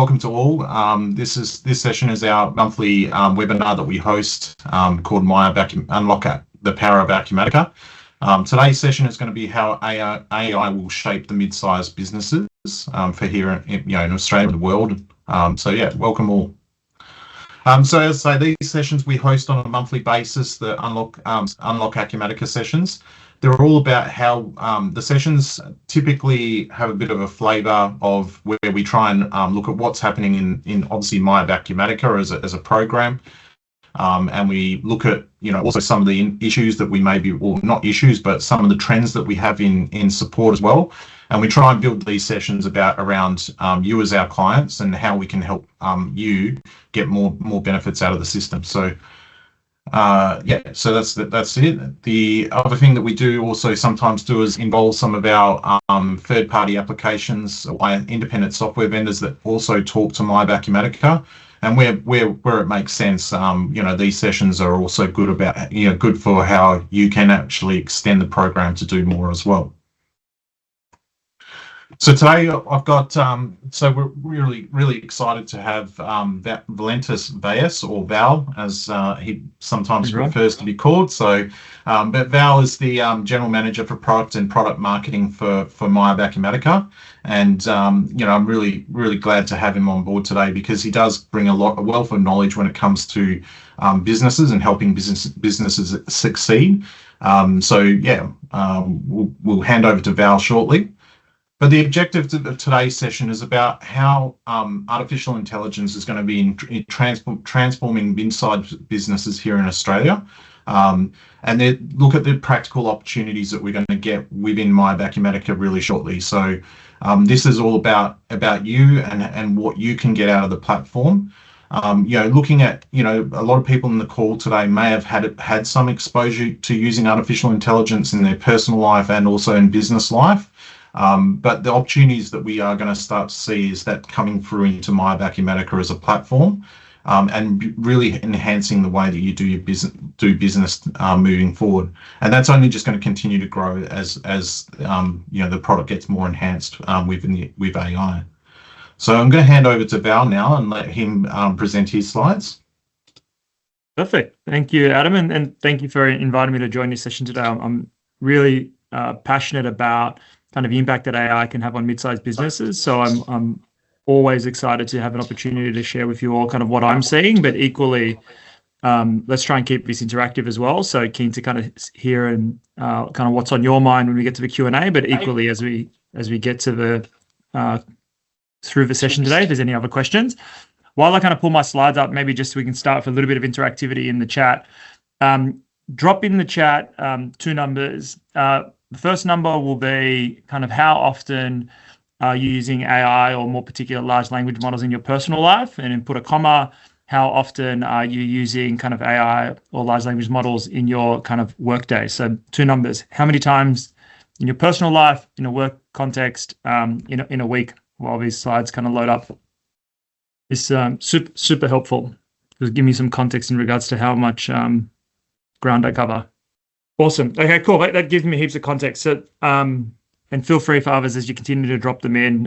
welcome to all. This session is our monthly webinar that we host called MYOB Unlock the Power of Acumatica. Today's session is going to be how AI will shape the mid-sized businesses for here in Australia and the world. Welcome all. So as I say, these sessions we host on a monthly basis, the Unlock Acumatica sessions. They're all about how the sessions typically have a bit of a flavour of where we try and look at what's happening in obviously MYOB Acumatica as a program, and we look at also some of the issues that we may be, or not issues, but some of the trends that we have in support as well. And we try and build these sessions around you as our clients and how we can help you get more benefits out of the system. So. So that's it. The other thing that we do also sometimes do is involve some of our third-party applications or independent software vendors that also talk to MYOB Acumatica, and where it makes sense. These sessions are also good for how you can actually extend the program to do more as well. So today I've got, so we're really excited to have Valantis Vais, or Val, as he sometimes prefers to be called. So, but Val is the General Manager for Product and Product Marketing for MYOB Acumatica. And, I'm really glad to have him on board today because he does bring a wealth of knowledge when it comes to businesses and helping businesses succeed. We'll hand over to Val shortly. But the objective of today's session is about how artificial intelligence is going to be transforming inside businesses here in Australia, and then look at the practical opportunities that we're going to get within MYOB Acumatica really shortly. So this is all about you and what you can get out of the platform. Looking at, a lot of people in the call today may have had some exposure to using artificial intelligence in their personal life and also in business life. But the opportunities that we are going to start to see is that coming through into MYOB Acumatica as a platform, and really enhancing the way that you do business moving forward. And that's only just going to continue to grow as the product gets more enhanced with AI. So I'm going to hand over to Val now and let him present his slides. Perfect. Thank you, Adam, and thank you for inviting me to join this session today. I'm really passionate about kind of the impact that AI can have on mid-sized businesses. So I'm always excited to have an opportunity to share with you all kind of what I'm seeing, but equally, let's try and keep this interactive as well. So keen to kind of hear and kind of what's on your mind when we get to the Q&A, but equally as we get to the through the session today, if there's any other questions. While I kind of pull my slides up, maybe just so we can start with a little bit of interactivity in the chat. Drop in the chat 2 numbers. The first number will be kind of how often are you using AI or more particular large language models in your personal life, and then put a comma. How often are you using kind of AI or large language models in your kind of workday? So 2 numbers. How many times in your personal life, in a work context, in a week, while these slides kind of load up. It's super helpful. Just give me some context in regards to how much ground I cover. Awesome. Okay, cool. That gives me heaps of context. So, and feel free for others as you continue to drop them in.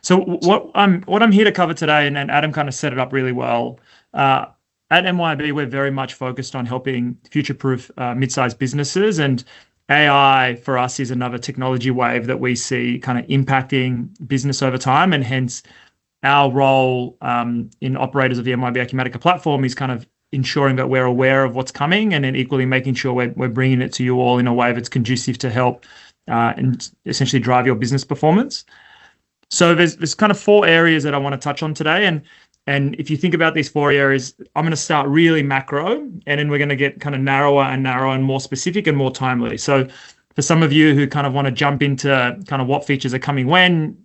So what I'm here to cover today, and Adam kind of set it up really well. At MYOB, we're very much focused on helping future-proof mid-sized businesses, and AI for us is another technology wave that we see kind of impacting business over time, and hence our role in operators of the MYOB Acumatica platform is kind of ensuring that we're aware of what's coming, and then equally making sure we're bringing it to you all in a way that's conducive to help and essentially drive your business performance. So there's kind of 4 areas that I want to touch on today, and if you think about these 4 areas, I'm going to start really macro, and then we're going to get kind of narrower and more specific and more timely. So for some of you who kind of want to jump into kind of what features are coming when,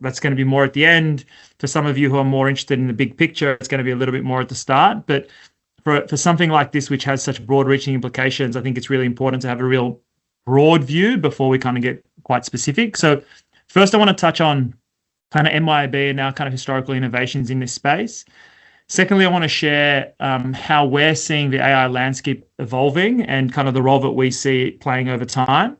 that's going to be more at the end. For some of you who are more interested in the big picture, it's going to be a little bit more at the start. But for something like this, which has such broad-reaching implications, I think it's really important to have a real broad view before we kind of get quite specific. So first, I want to touch on kind of MYOB and our kind of historical innovations in this space. Secondly, I want to share how we're seeing the AI landscape evolving and kind of the role that we see it playing over time.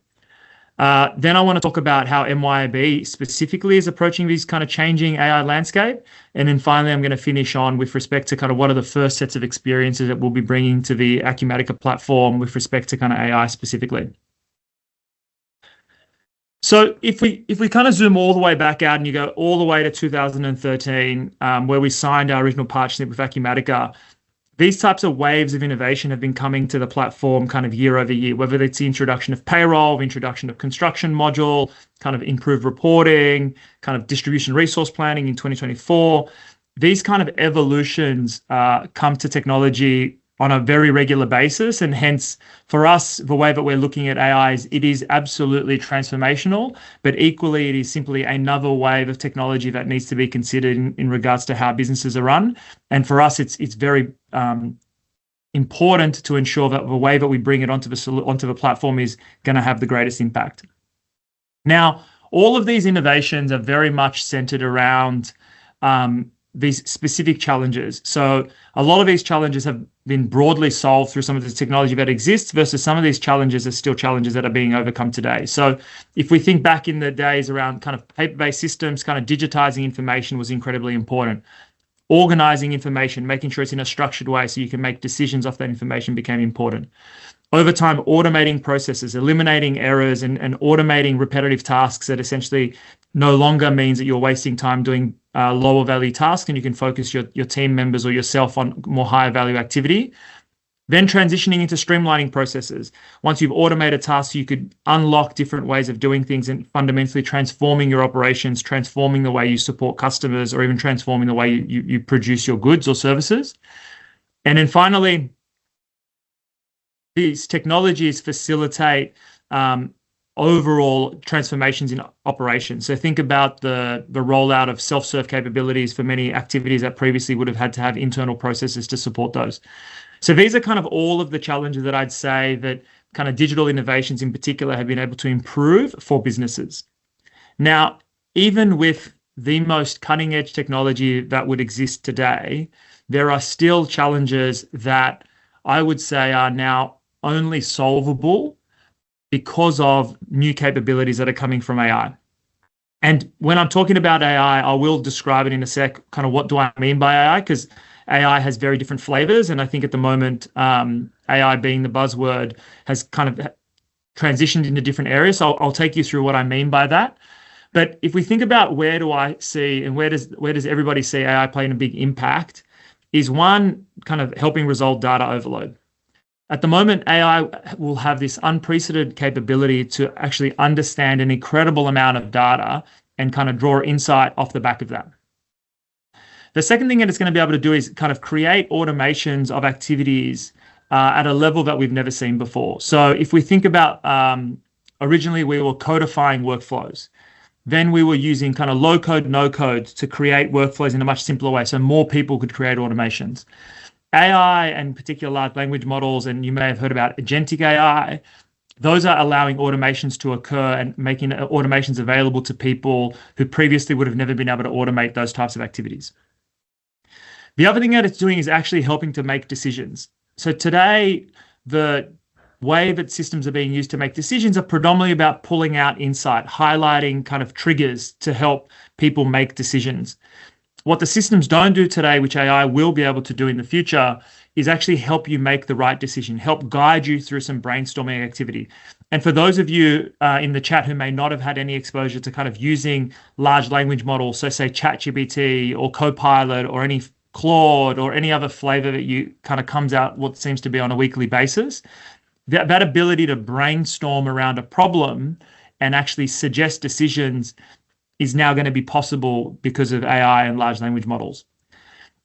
Then I want to talk about how MYOB specifically is approaching these kind of changing AI landscape. And then finally, I'm going to finish on with respect to kind of what are the first sets of experiences that we'll be bringing to the Acumatica platform with respect to kind of AI specifically. So if we kind of zoom all the way back out and you go all the way to 2013, where we signed our original partnership with Acumatica, these types of waves of innovation have been coming to the platform kind of year over year, whether it's the introduction of payroll, introduction of construction module, kind of improved reporting, kind of distribution resource planning in 2024. These kind of evolutions come to technology on a very regular basis. And hence, for us, the way that we're looking at AI is it is absolutely transformational, but equally, it is simply another wave of technology that needs to be considered in regards to how businesses are run. And for us, it's very important to ensure that the way that we bring it onto the platform is going to have the greatest impact. Now, all of these innovations are very much centered around these specific challenges. So a lot of these challenges have been broadly solved through some of the technology that exists versus some of these challenges are still challenges that are being overcome today. So if we think back in the days around kind of paper-based systems, kind of digitizing information was incredibly important. Organizing information, making sure it's in a structured way so you can make decisions off that information became important. Over time, automating processes, eliminating errors and automating repetitive tasks that essentially no longer means that you're wasting time doing lower value tasks and you can focus your team members or yourself on more higher value activity. Then transitioning into streamlining processes. Once you've automated tasks, you could unlock different ways of doing things and fundamentally transforming your operations, transforming the way you support customers, or even transforming the way you produce your goods or services. And then finally, these technologies facilitate overall transformations in operations. So think about the rollout of self-serve capabilities for many activities that previously would have had to have internal processes to support those. So these are kind of all of the challenges that I'd say that kind of digital innovations in particular have been able to improve for businesses. Now, even with the most cutting edge technology that would exist today, there are still challenges that I would say are now only solvable because of new capabilities that are coming from AI. And when I'm talking about AI, I will describe it in a sec, kind of what do I mean by AI, because AI has very different flavors. And I think at the moment, AI being the buzzword has kind of transitioned into different areas. So I'll take you through what I mean by that. But if we think about where do I see and where does everybody see AI playing a big impact, is one, kind of helping resolve data overload. At the moment, AI will have this unprecedented capability to actually understand an incredible amount of data and kind of draw insight off the back of that. The second thing that it's going to be able to do is kind of create automations of activities at a level that we've never seen before. So if we think about originally we were codifying workflows, then we were using kind of low code, no code to create workflows in a much simpler way so more people could create automations. AI and particular large language models, and you may have heard about agentic AI, those are allowing automations to occur and making automations available to people who previously would have never been able to automate those types of activities. The other thing that it's doing is actually helping to make decisions. So today, the way that systems are being used to make decisions are predominantly about pulling out insight, highlighting kind of triggers to help people make decisions. What the systems don't do today, which AI will be able to do in the future, is actually help you make the right decision, help guide you through some brainstorming activity. And for those of you in the chat who may not have had any exposure to kind of using large language models, so say ChatGPT or Copilot or any Claude or any other flavor that you kind of comes out what seems to be on a weekly basis, that ability to brainstorm around a problem and actually suggest decisions is now going to be possible because of AI and large language models.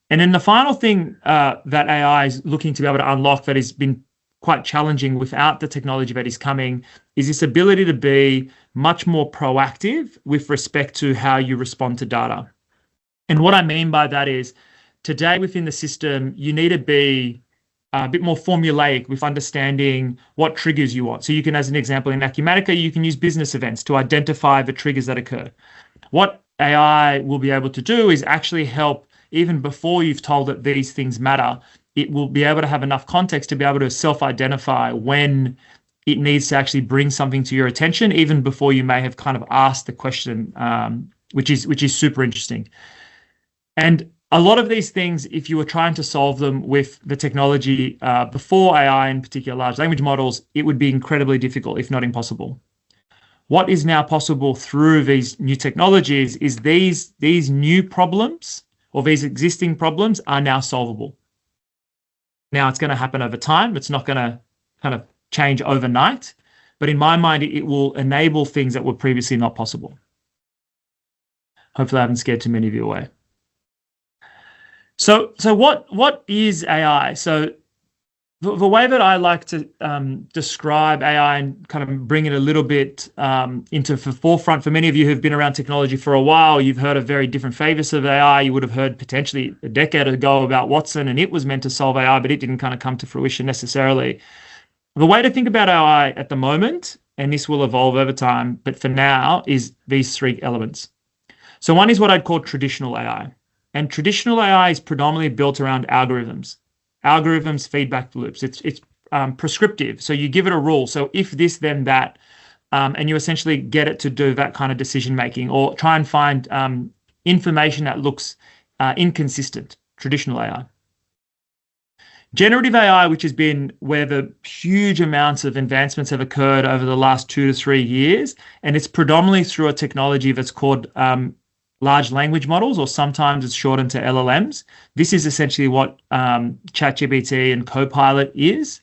And then the final thing that AI is looking to be able to unlock that has been quite challenging without the technology that is coming is this ability to be much more proactive with respect to how you respond to data. And what I mean by that is today within the system, you need to be a bit more formulaic with understanding what triggers you want. So you can, as an example, in Acumatica, you can use business events to identify the triggers that occur. What AI will be able to do is actually help, even before you've told it these things matter, it will be able to have enough context to be able to self-identify when it needs to actually bring something to your attention even before you may have kind of asked the question, which is super interesting. And a lot of these things, if you were trying to solve them with the technology before AI, in particular large language models, it would be incredibly difficult, if not impossible. What is now possible through these new technologies is these new problems, or these existing problems, are now solvable. Now, it's going to happen over time. It's not going to kind of change overnight, but in my mind, it will enable things that were previously not possible. Hopefully, I haven't scared too many of you away. So what is AI? So the way that I like to describe AI and kind of bring it a little bit into the forefront, for many of you who've been around technology for a while, you've heard of very different flavors of AI. You would have heard potentially a decade ago about Watson, and it was meant to solve AI, but it didn't kind of come to fruition necessarily. The way to think about AI at the moment, and this will evolve over time, but for now, is these three elements. So one is what I'd call traditional AI. And traditional AI is predominantly built around algorithms, feedback loops. It's prescriptive. So you give it a rule. So if this, then that, and you essentially get it to do that kind of decision making, or try and find information that looks inconsistent. Traditional AI. Generative AI, which has been where the huge amounts of advancements have occurred over the last 2 to 3 years, and it's predominantly through a technology that's called large language models, or sometimes it's shortened to LLMs. This is essentially what ChatGPT and Copilot is.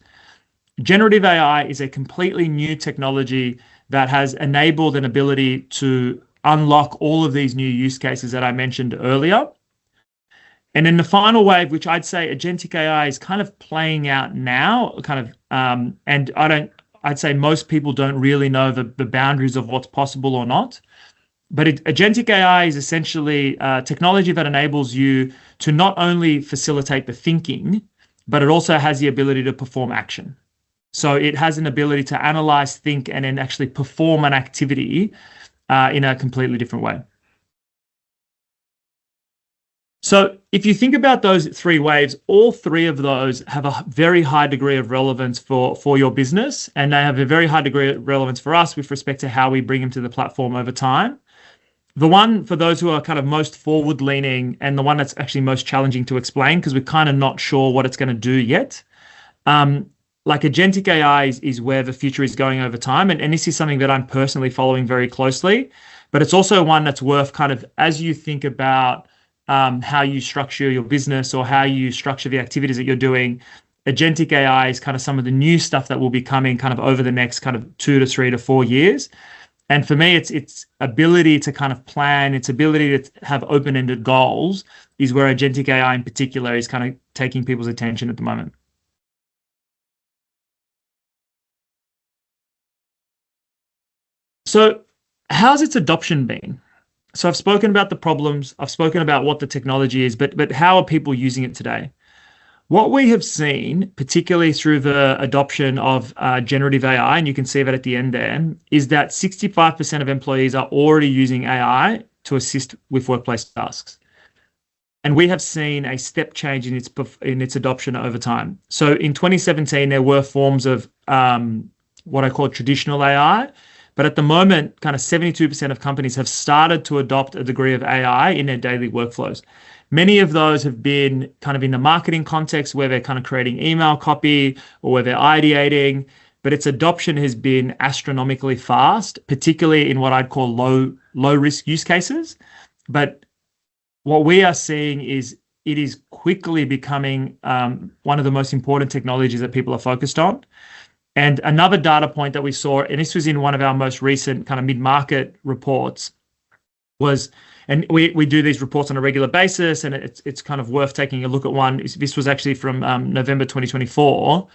Generative AI is a completely new technology that has enabled an ability to unlock all of these new use cases that I mentioned earlier. And in the final wave, which I'd say agentic AI is kind of playing out now, and I'd say most people don't really know the boundaries of what's possible or not. But agentic AI is essentially technology that enables you to not only facilitate the thinking, but it also has the ability to perform action. So it has an ability to analyze, think, and then actually perform an activity in a completely different way. So if you think about those three waves, all three of those have a very high degree of relevance for your business, and they have a very high degree of relevance for us with respect to how we bring them to the platform over time. The one for those who are kind of most forward-leaning, and the one that's actually most challenging to explain because we're kind of not sure what it's going to do yet. Like agentic AI is where the future is going over time, and this is something that I'm personally following very closely. But it's also one that's worth kind of, as you think about how you structure your business or how you structure the activities that you're doing, agentic AI is kind of some of the new stuff that will be coming kind of over the next kind of 2 to 3 to 4 years. And for me, its ability to kind of plan, its ability to have open-ended goals is where agentic AI in particular is kind of taking people's attention at the moment. So how's its adoption been? So I've spoken about the problems, I've spoken about what the technology is, but how are people using it today? What we have seen, particularly through the adoption of generative AI, and you can see that at the end there, is that 65% of employees are already using AI to assist with workplace tasks. And we have seen a step change in its adoption over time. So in 2017, there were forms of what I call traditional AI, but at the moment, kind of 72% of companies have started to adopt a degree of AI in their daily workflows. Many of those have been kind of in the marketing context where they're kind of creating email copy or where they're ideating, but its adoption has been astronomically fast, particularly in what I'd call low risk use cases. But what we are seeing is it is quickly becoming one of the most important technologies that people are focused on. And another data point that we saw, and this was in one of our most recent kind of mid-market reports, was, and we do these reports on a regular basis, and it's kind of worth taking a look at one. This was actually from November 2024.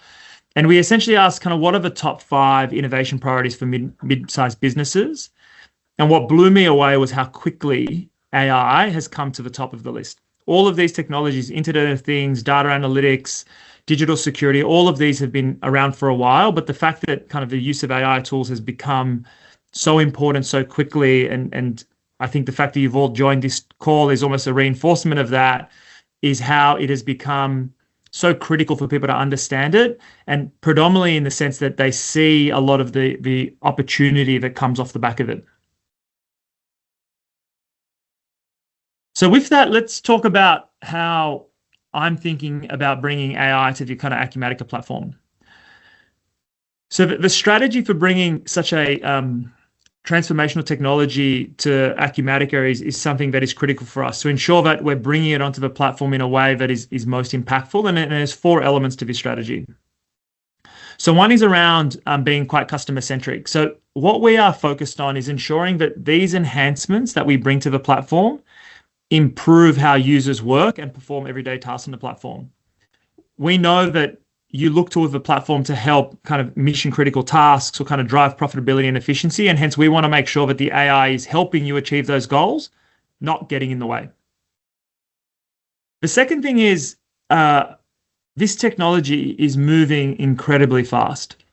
And we essentially asked kind of what are the top 5 innovation priorities for mid-sized businesses. And what blew me away was how quickly AI has come to the top of the list. All of these technologies, Internet of Things, data analytics, digital security, all of these have been around for a while, but the fact that kind of the use of AI tools has become so important so quickly, and I think the fact that you've all joined this call is almost a reinforcement of that, is how it has become so critical for people to understand it, and predominantly in the sense that they see a lot of the opportunity that comes off the back of it. So with that, let's talk about how I'm thinking about bringing AI to the kind of Acumatica platform. So the strategy for bringing such a transformational technology to Acumatica is something that is critical for us to ensure that we're bringing it onto the platform in a way that is most impactful. And there's 4 elements to this strategy. So one is around being quite customer centric. So what we are focused on is ensuring that these enhancements that we bring to the platform improve how users work and perform everyday tasks on the platform. We know that you look towards the platform to help kind of mission critical tasks or kind of drive profitability and efficiency. And hence we want to make sure that the AI is helping you achieve those goals, not getting in the way. The second thing is this technology is moving incredibly fast.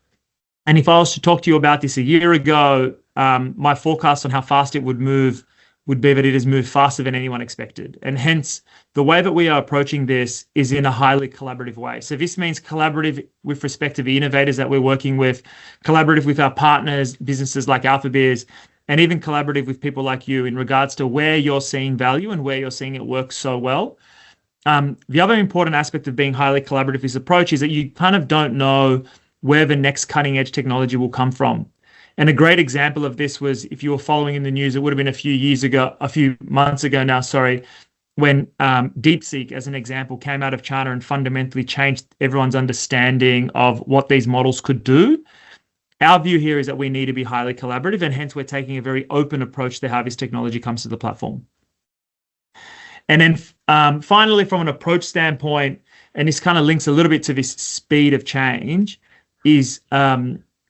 And if I was to talk to you about this a year ago, my forecast on how fast it would move would be that it has moved faster than anyone expected. And hence, the way that we are approaching this is in a highly collaborative way. So this means collaborative with respect to the innovators that we're working with, collaborative with our partners, businesses like AlphaBiz, and even collaborative with people like you in regards to where you're seeing value and where you're seeing it work so well. The other important aspect of being highly collaborative with this approach is that you kind of don't know where the next cutting edge technology will come from. And a great example of this was, if you were following in the news, it would have been a few months ago now, when DeepSeek, as an example, came out of China and fundamentally changed everyone's understanding of what these models could do. Our view here is that we need to be highly collaborative, and hence we're taking a very open approach to how this technology comes to the platform. And then finally, from an approach standpoint, and this kind of links a little bit to this speed of change, is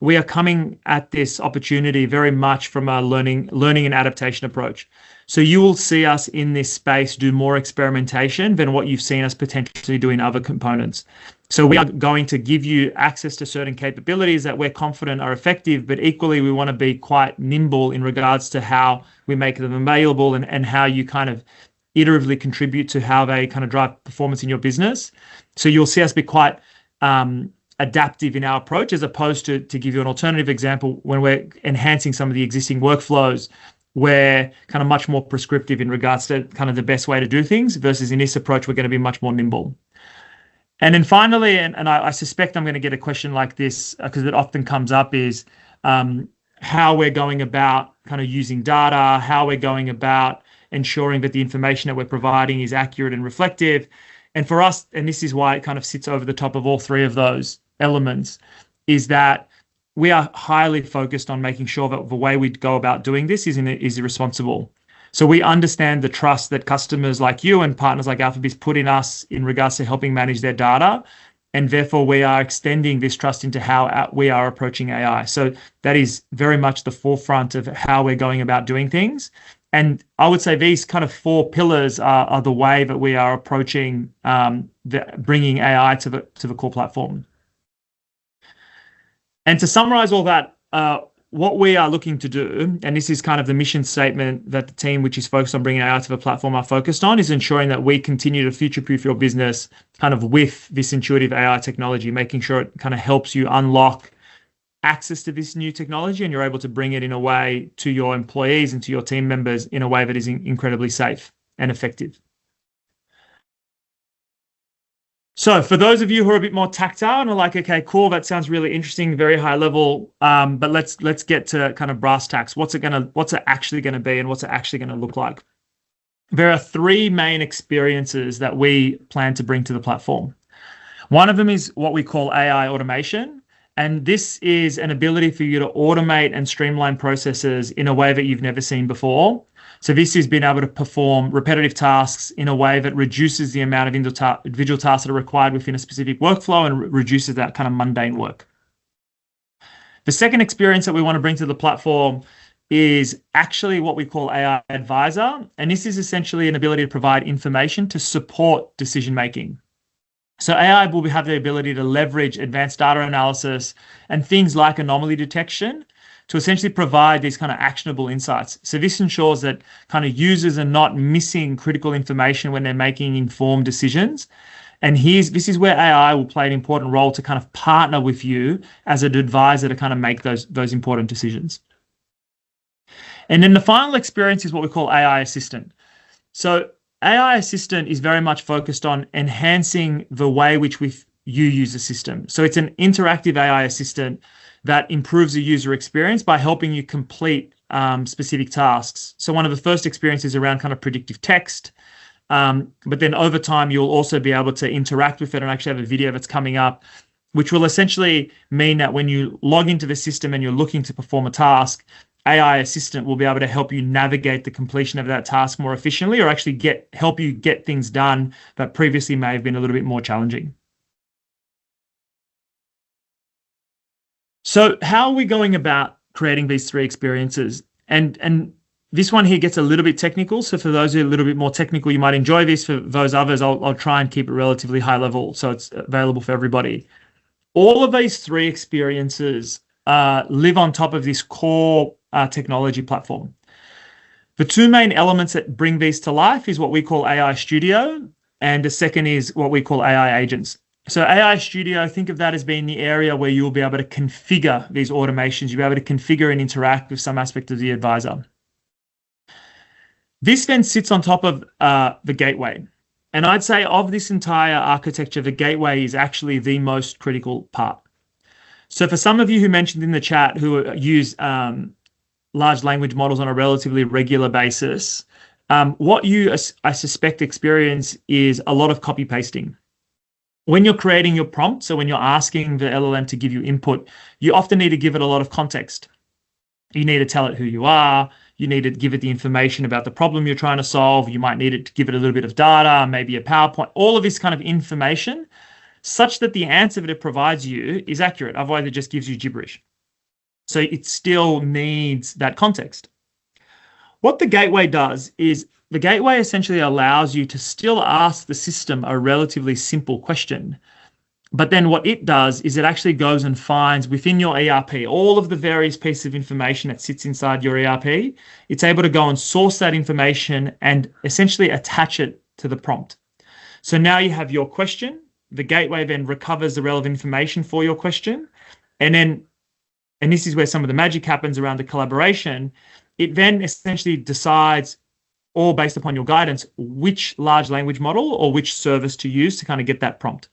we are coming at this opportunity very much from a learning and adaptation approach. So you will see us in this space do more experimentation than what you've seen us potentially do in other components. So we are going to give you access to certain capabilities that we're confident are effective, but equally we want to be quite nimble in regards to how we make them available and how you kind of iteratively contribute to how they kind of drive performance in your business. So you'll see us be quite adaptive in our approach, as opposed to give you an alternative example, when we're enhancing some of the existing workflows, we're kind of much more prescriptive in regards to kind of the best way to do things, versus in this approach, we're going to be much more nimble. And then finally, and I suspect I'm going to get a question like this because it often comes up, is how we're going about kind of using data, how we're going about ensuring that the information that we're providing is accurate and reflective. And for us, and this is why it kind of sits over the top of all 3 of those elements, is that we are highly focused on making sure that the way we go about doing this is responsible. So we understand the trust that customers like you and partners like AlphaBiz put in us in regards to helping manage their data. And therefore, we are extending this trust into how we are approaching AI. So that is very much the forefront of how we're going about doing things. And I would say these kind of 4 pillars are the way that we are approaching bringing AI to the core platform. And to summarize all that, what we are looking to do, and this is kind of the mission statement that the team, which is focused on bringing AI to the platform, are focused on, is ensuring that we continue to future-proof your business kind of with this intuitive AI technology, making sure it kind of helps you unlock access to this new technology, and you're able to bring it in a way to your employees and to your team members in a way that is incredibly safe and effective. So for those of you who are a bit more tactile and are like, okay, cool, that sounds really interesting, very high level, but let's get to kind of brass tacks. What's it actually going to be, and what's it actually going to look like? There are 3 main experiences that we plan to bring to the platform. One of them is what we call AI automation. And this is an ability for you to automate and streamline processes in a way that you've never seen before. So this is being able to perform repetitive tasks in a way that reduces the amount of individual tasks that are required within a specific workflow and reduces that kind of mundane work. The second experience that we want to bring to the platform is actually what we call AI Advisor. And this is essentially an ability to provide information to support decision-making. So AI will have the ability to leverage advanced data analysis and things like anomaly detection to essentially provide these kind of actionable insights. So this ensures that kind of users are not missing critical information when they're making informed decisions. And this is where AI will play an important role to kind of partner with you as an advisor to kind of make those important decisions. And then the final experience is what we call AI Assistant. So AI Assistant is very much focused on enhancing the way which you use the system. So it's an interactive AI assistant that improves the user experience by helping you complete specific tasks. So one of the first experiences around kind of predictive text, but then over time, you'll also be able to interact with it and actually have a video that's coming up, which will essentially mean that when you log into the system and you're looking to perform a task, AI Assistant will be able to help you navigate the completion of that task more efficiently, or actually help you get things done that previously may have been a little bit more challenging. So how are we going about creating these three experiences? And this one here gets a little bit technical. So for those who are a little bit more technical, you might enjoy this. For those others, I'll try and keep it relatively high level so it's available for everybody. All of these three experiences live on top of this core technology platform. The two main elements that bring these to life is what we call AI Studio, and the second is what we call AI Agents. So AI Studio, think of that as being the area where you'll be able to configure these automations. You'll be able to configure and interact with some aspect of the advisor. This then sits on top of the gateway. And I'd say of this entire architecture, the gateway is actually the most critical part. So for some of you who mentioned in the chat who use large language models on a relatively regular basis, what you, I suspect, experience is a lot of copy pasting. When you're creating your prompt, so when you're asking the LLM to give you input, you often need to give it a lot of context. You need to tell it who you are. You need to give it the information about the problem you're trying to solve. You might need it to give it a little bit of data, maybe a PowerPoint, all of this kind of information, such that the answer that it provides you is accurate. Otherwise, it just gives you gibberish. So it still needs that context. What the gateway does is the gateway essentially allows you to still ask the system a relatively simple question. But then what it does is it actually goes and finds within your ERP all of the various pieces of information that sits inside your ERP. It's able to go and source that information and essentially attach it to the prompt. So now you have your question. The gateway then recovers the relevant information for your question. And this is where some of the magic happens around the collaboration. It then essentially decides, all based upon your guidance, which large language model or which service to use to kind of get that prompt.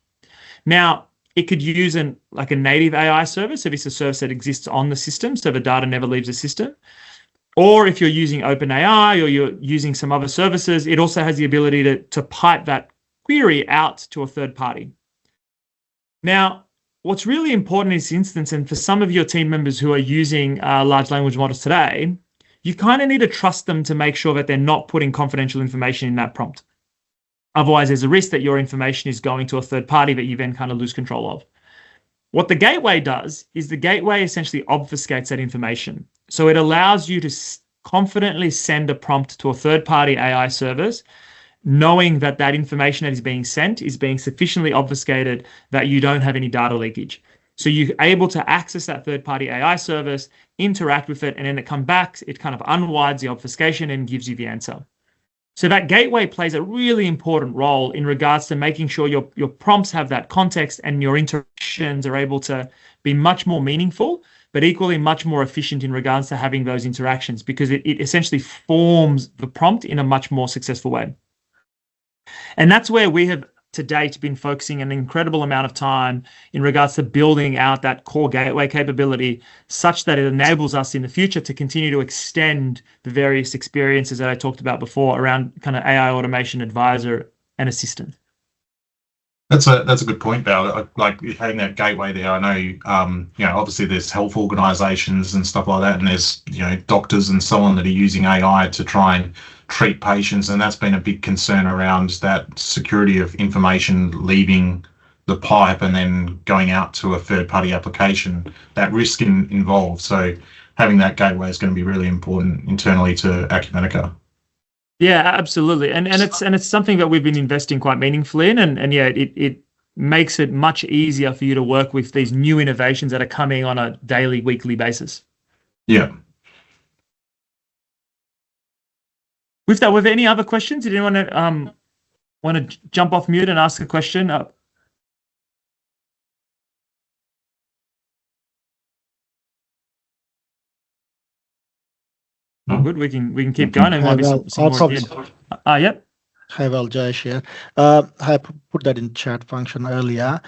Now, it could use a native AI service if it's a service that exists on the system, so the data never leaves the system. Or if you're using OpenAI or you're using some other services, it also has the ability to pipe that query out to a third party. Now, what's really important in this instance, and for some of your team members who are using large language models today, you kind of need to trust them to make sure that they're not putting confidential information in that prompt. Otherwise, there's a risk that your information is going to a third party that you then kind of lose control of. What the gateway does is the gateway essentially obfuscates that information. So it allows you to confidently send a prompt to a third-party AI service, knowing that that information that is being sent is being sufficiently obfuscated that you don't have any data leakage. So you're able to access that third-party AI service, interact with it, and then it comes back, it kind of unwinds the obfuscation and gives you the answer. So that gateway plays a really important role in regards to making sure your prompts have that context and your interactions are able to be much more meaningful, but equally much more efficient in regards to having those interactions, because it essentially forms the prompt in a much more successful way. And that's where we have to date been focusing an incredible amount of time in regards to building out that core gateway capability such that it enables us in the future to continue to extend the various experiences that I talked about before around kind of AI automation advisor and assistant. That's a good point, Val. Like having that gateway there, I know, obviously there's health organizations and stuff like that, and there's, doctors and so on that are using AI to try and treat patients, and that's been a big concern around that security of information leaving the pipe and then going out to a third-party application, that risk involved. So having that gateway is going to be really important internally to Acumatica. Yeah, absolutely, and it's something that we've been investing quite meaningfully in, and yeah, it makes it much easier for you to work with these new innovations that are coming on a daily, weekly basis. Yeah. With that, were there any other questions? Did anyone Want to jump off mute and ask a question? Oh, good. We can keep going, and maybe some more at the end. Yep. Hi, Jayesh here. I put that in chat function earlier.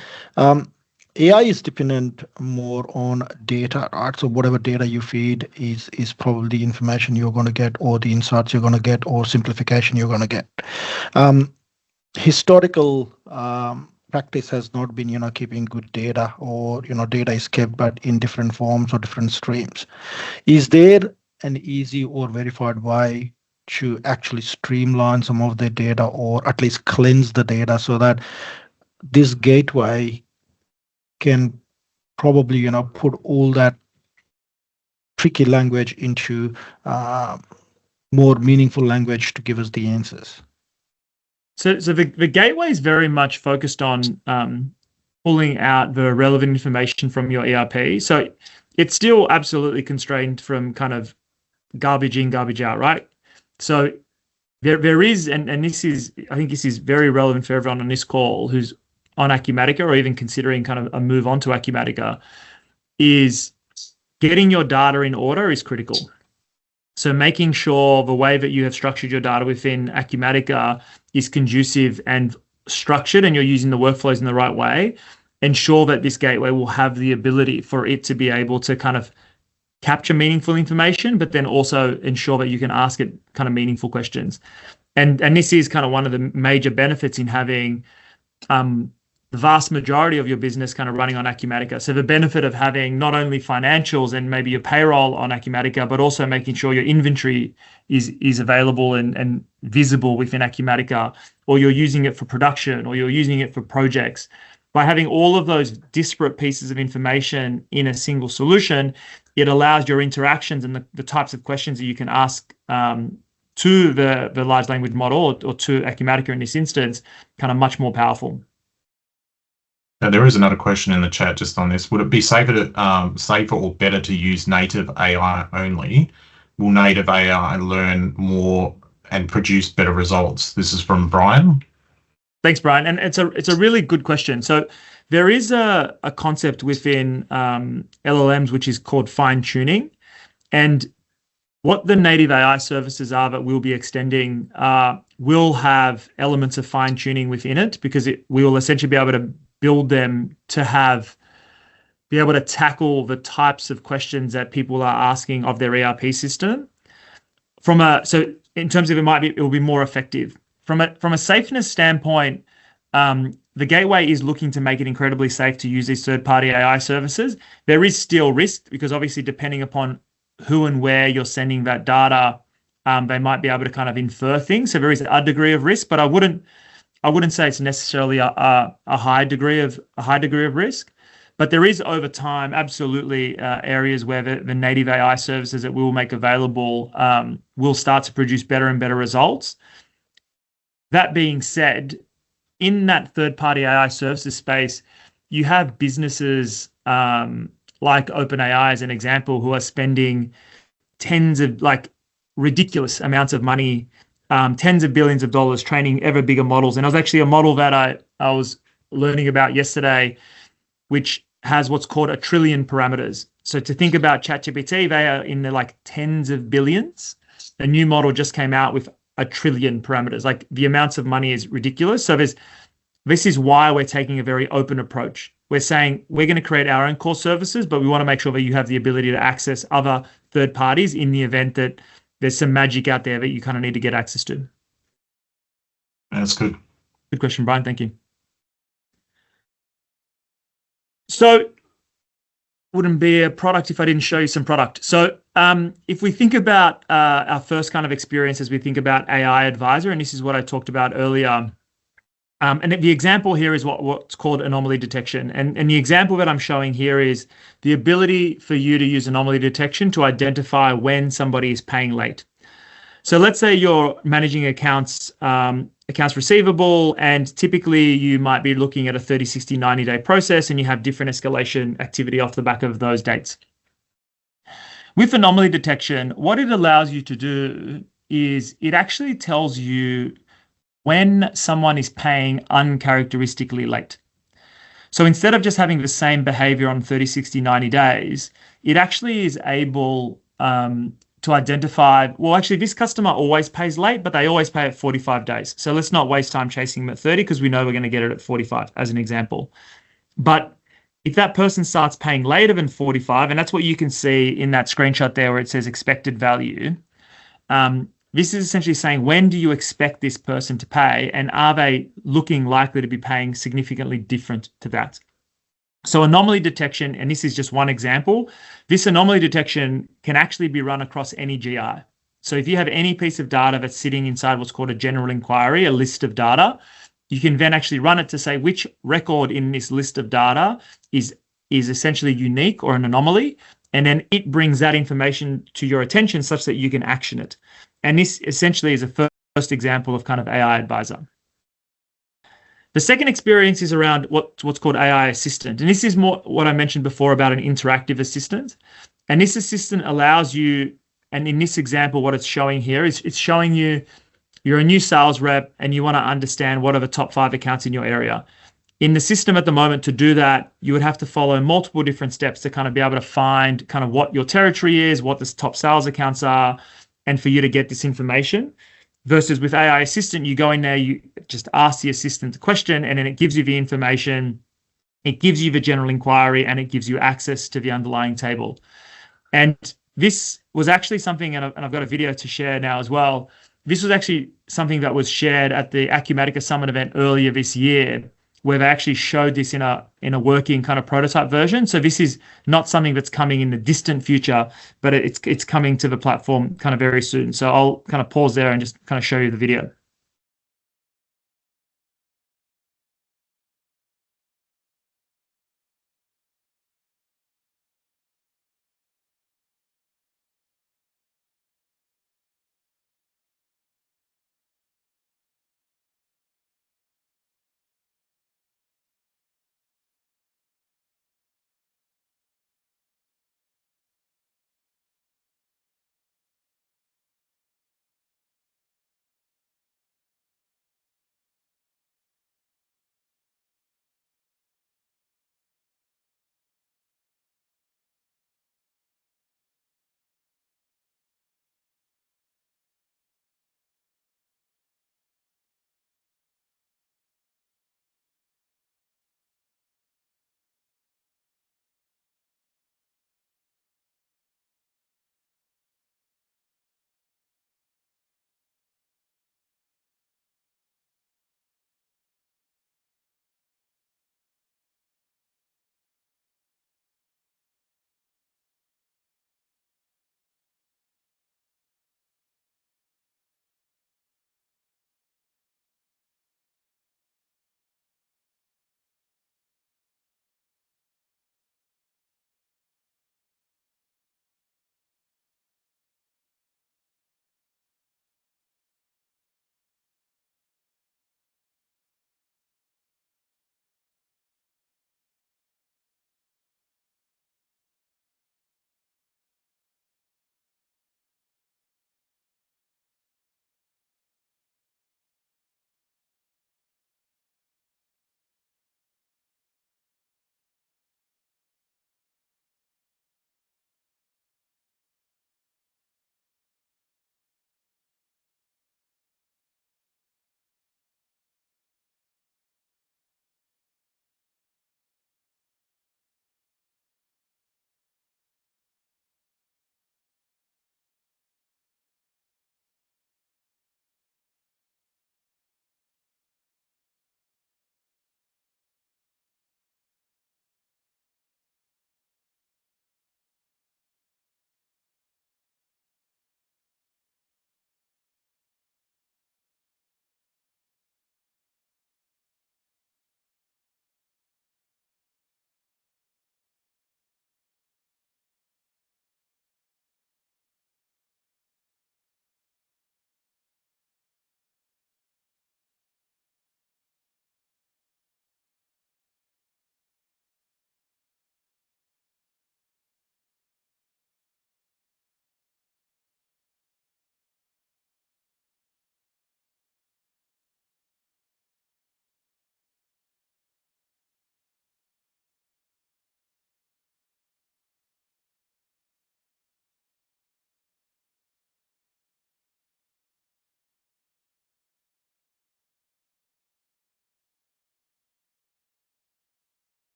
AI is dependent more on data, right? So whatever data you feed is probably the information you're going to get, or the insights you're going to get, or simplification you're going to get. Historical practice has not been, keeping good data, or data is kept but in different forms or different streams. Is there an easy or verified way to actually streamline some of the data, or at least cleanse the data, so that this gateway can probably put all that tricky language into more meaningful language to give us the answers? So the gateway is very much focused on pulling out the relevant information from your ERP. So it's still absolutely constrained from kind of garbage in, garbage out, right? So there is, and this is, I think this is very relevant for everyone on this call who's on Acumatica, or even considering kind of a move on to Acumatica, is getting your data in order is critical. So making sure the way that you have structured your data within Acumatica is conducive and structured, and you're using the workflows in the right way, ensure that this gateway will have the ability for it to be able to kind of capture meaningful information, but then also ensure that you can ask it kind of meaningful questions. And this is kind of one of the major benefits in having the vast majority of your business kind of running on Acumatica. So the benefit of having not only financials and maybe your payroll on Acumatica, but also making sure your inventory is available and visible within Acumatica, or you're using it for production, or you're using it for projects. By having all of those disparate pieces of information in a single solution, it allows your interactions and the types of questions that you can ask to the large language model, or to Acumatica in this instance, kind of much more powerful. Now, there is another question in the chat just on this. Would it be safer or better to use native AI only? Will native AI learn more and produce better results? This is from Brian. Thanks, Brian. And it's a really good question. So there is a concept within LLMs which is called fine tuning, and what the native AI services are that we'll be extending will have elements of fine tuning within it, because we will essentially be able to build them to be able to tackle the types of questions that people are asking of their ERP system. So in terms of it will be more effective. From a safeness standpoint, the gateway is looking to make it incredibly safe to use these third-party AI services. There is still risk, because obviously depending upon who and where you're sending that data, they might be able to kind of infer things. So there is a degree of risk, but I wouldn't say it's necessarily a high degree of risk. But there is, over time, absolutely areas where the native AI services that we will make available will start to produce better and better results. That being said, in that third-party AI services space, you have businesses like OpenAI, as an example, who are spending ridiculous amounts of money, tens of billions of dollars, training ever bigger models. And it was actually a model that I was learning about yesterday, which has what's called 1 trillion parameters. So to think about ChatGPT, they are in the tens of billions. A new model just came out with 1 trillion parameters. The amounts of money is ridiculous. So this is why we're taking a very open approach. We're saying we're going to create our own core services, but we want to make sure that you have the ability to access other third parties in the event that there's some magic out there that you kind of need to get access to. That's good. Good question, Brian. Thank you. So wouldn't be a product if I didn't show you some product. So if we think about our first kind of experience as we think about AI Advisor, and this is what I talked about earlier, and the example here is what's called anomaly detection. And the example that I'm showing here is the ability for you to use anomaly detection to identify when somebody is paying late. So let's say you're managing accounts receivable, and typically you might be looking at a 30, 60, 90-day process, and you have different escalation activity off the back of those dates. With anomaly detection, what it allows you to do is it actually tells you when someone is paying uncharacteristically late. So instead of just having the same behavior on 30, 60, 90 days, it actually is able to identify, well, actually, this customer always pays late, but they always pay at 45 days. So let's not waste time chasing them at 30 because we know we're going to get it at 45, as an example. But if that person starts paying later than 45, and that's what you can see in that screenshot there where it says expected value, this is essentially saying, when do you expect this person to pay, and are they looking likely to be paying significantly different to that? So anomaly detection, and this is just one example, this anomaly detection can actually be run across any GI. So if you have any piece of data that's sitting inside what's called a general inquiry, a list of data, you can then actually run it to say which record in this list of data is essentially unique or an anomaly, and then it brings that information to your attention such that you can action it. And this essentially is a first example of kind of AI advisor. The second experience is around what's called AI assistant. And this is more what I mentioned before about an interactive assistant. And this assistant allows you, and in this example, what it's showing here is it's showing you you're a new sales rep and you want to understand what are the top 5 accounts in your area. In the system at the moment, to do that, you would have to follow multiple different steps to kind of be able to find kind of what your territory is, what the top sales accounts are, and for you to get this information. Versus with AI Assistant, you go in there, you just ask the assistant the question, and then it gives you the information, it gives you the general inquiry, and it gives you access to the underlying table. And this was actually something, and I've got a video to share now as well. This was actually something that was shared at the Acumatica Summit event earlier this year, where they actually showed this in a working kind of prototype version. So this is not something that's coming in the distant future, but it's coming to the platform kind of very soon. So I'll kind of pause there and just kind of show you the video.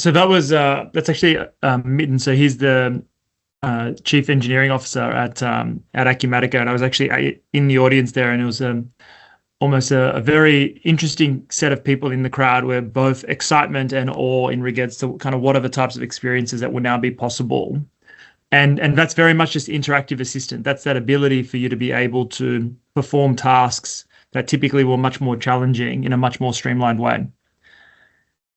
So that's actually Mitten. So he's the Chief Engineering Officer at Acumatica, and I was actually in the audience there, and it was almost a very interesting set of people in the crowd, where both excitement and awe in regards to kind of what are the types of experiences that will now be possible. And that's very much just interactive assistant. That's that ability for you to be able to perform tasks that typically were much more challenging in a much more streamlined way.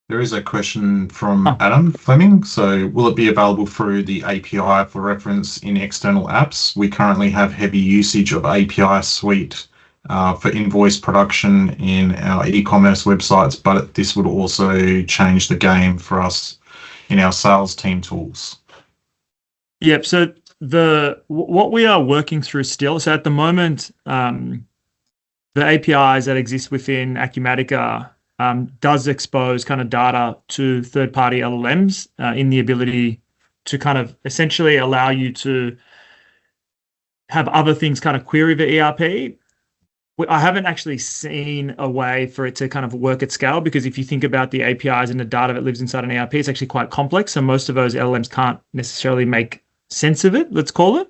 There is a question from Adam Fleming. So will it be available through the API for reference in external apps? We currently have heavy usage of API suite for invoice production in our e-commerce websites, but this would also change the game for us in our sales team tools. Yep. So what we are working through still, so at the moment, the APIs that exist within Acumatica does expose kind of data to third-party LLMs in the ability to kind of essentially allow you to have other things kind of query the ERP. I haven't actually seen a way for it to kind of work at scale, because if you think about the APIs and the data that lives inside an ERP, it's actually quite complex. So most of those LLMs can't necessarily make sense of it, let's call it.